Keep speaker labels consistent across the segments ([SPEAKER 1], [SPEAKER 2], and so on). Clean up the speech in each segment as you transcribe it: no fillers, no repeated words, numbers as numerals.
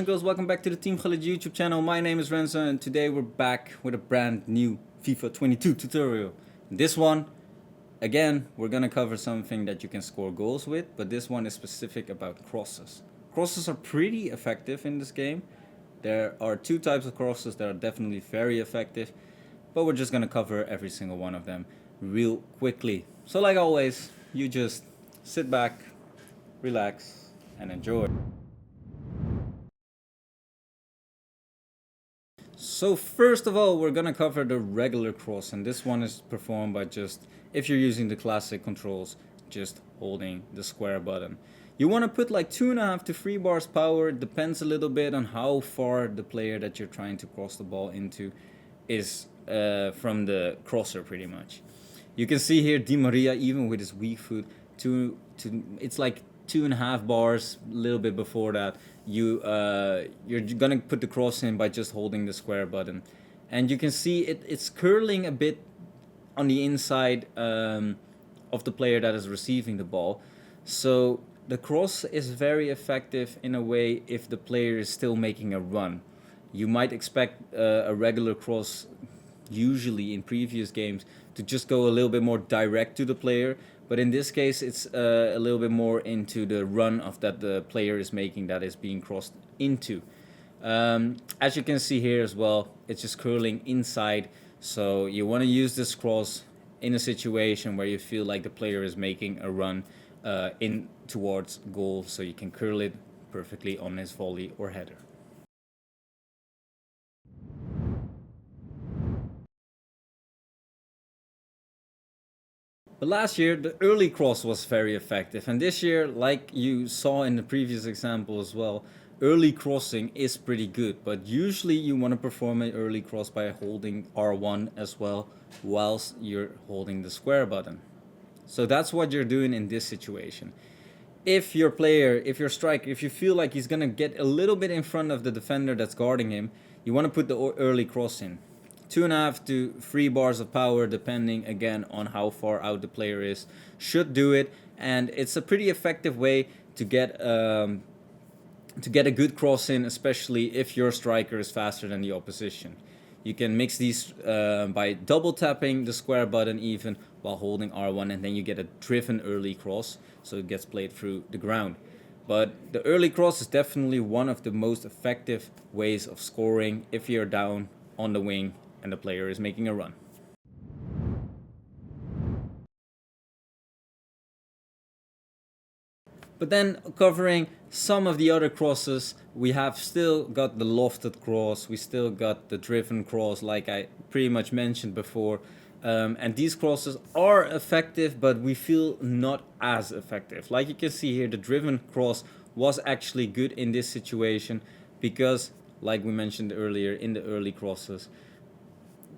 [SPEAKER 1] and girls, welcome back to the Team Gullit YouTube channel. My name is Renzo and today we're back with a brand new FIFA 22 tutorial. This one, again, we're gonna cover something that you can score goals with, but this one is specific about crosses. Crosses are pretty effective in this game. There are two types of crosses that are definitely very effective, but we're just gonna cover every single one of them real quickly. So like always, you just sit back, relax, and enjoy. So first of all, we're gonna cover the regular cross, and this one is performed by just, if you're using the classic controls, just holding the square button. You want to put like 2.5 to 3 bars power. It depends a little bit on how far the player that you're trying to cross the ball into is from the crosser, pretty much. You can see here Di Maria, even with his weak foot, it's like 2.5 bars, a little bit before that. You're gonna put the cross in by just holding the square button, and you can see it's curling a bit on the inside of the player that is receiving the ball. So the cross is very effective in a way if the player is still making a run. You might expect a regular cross, usually in previous games, to just go a little bit more direct to the player, but in this case it's a little bit more into the run of that the player is making that is being crossed into. As you can see here as well, it's just curling inside, so you want to use this cross in a situation where you feel like the player is making a run in towards goal, so you can curl it perfectly on his volley or header. But last year the early cross was very effective, and this year, like you saw in the previous example as well, early crossing is pretty good, but usually you want to perform an early cross by holding R1 as well whilst you're holding the square button. So that's what you're doing in this situation. If your player, if your striker, if you feel like he's gonna get a little bit in front of the defender that's guarding him, you want to put the early cross in. 2.5 to 3 bars of power, depending again on how far out the player is, should do it, and it's a pretty effective way to get a good cross in, especially if your striker is faster than the opposition. You can mix these by double tapping the square button even while holding R1, and then you get a driven early cross, so it gets played through the ground. But the early cross is definitely one of the most effective ways of scoring if you're down on the wing and the player is making a run. But then covering some of the other crosses, we have still got the lofted cross, we still got the driven cross, like I pretty much mentioned before. And these crosses are effective, but we feel not as effective. Like you can see here, the driven cross was actually good in this situation because, like we mentioned earlier, in the early crosses,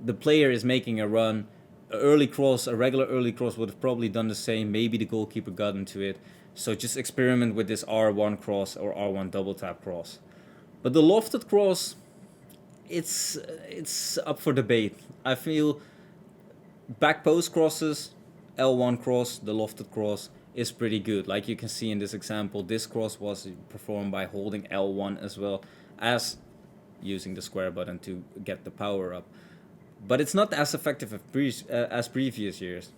[SPEAKER 1] the player is making a run. An early cross, a regular early cross would have probably done the same. Maybe the goalkeeper got into it. So just experiment with this R1 cross or R1 double tap cross. But the lofted cross, it's up for debate. I feel back post crosses, L1 cross, the lofted cross is pretty good. Like you can see in this example, this cross was performed by holding L1 as well as using the square button to get the power up. But it's not as effective as previous years.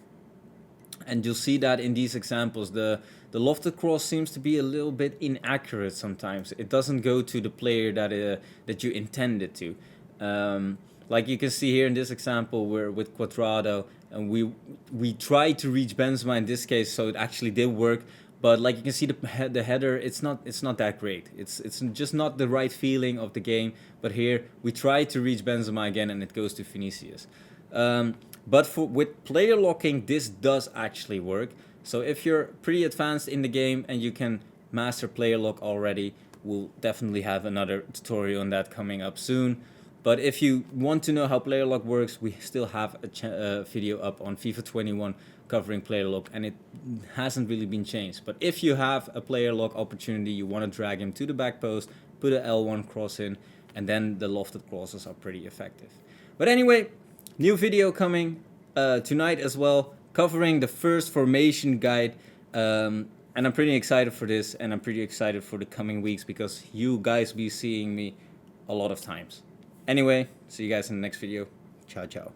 [SPEAKER 1] And you'll see that in these examples, the lofted cross seems to be a little bit inaccurate sometimes. It doesn't go to the player that you intended to. Like you can see here in this example, we're with Quadrado, and we tried to reach Benzema in this case, so it actually did work. But like you can see the header, it's not that great. It's just not the right feeling of the game. But here we try to reach Benzema again, and it goes to Vinicius. But with player locking, this does actually work. So if you're pretty advanced in the game and you can master player lock already, we'll definitely have another tutorial on that coming up soon. But if you want to know how player lock works, we still have a video up on FIFA 21 covering player lock, and it hasn't really been changed. But if you have a player lock opportunity, you want to drag him to the back post, put an L1 cross in, and then the lofted crosses are pretty effective. But anyway, new video coming tonight as well, covering the first formation guide And I'm pretty excited for this, and I'm pretty excited for the coming weeks because you guys be seeing me a lot of times. Anyway, see you guys in the next video. Ciao, ciao.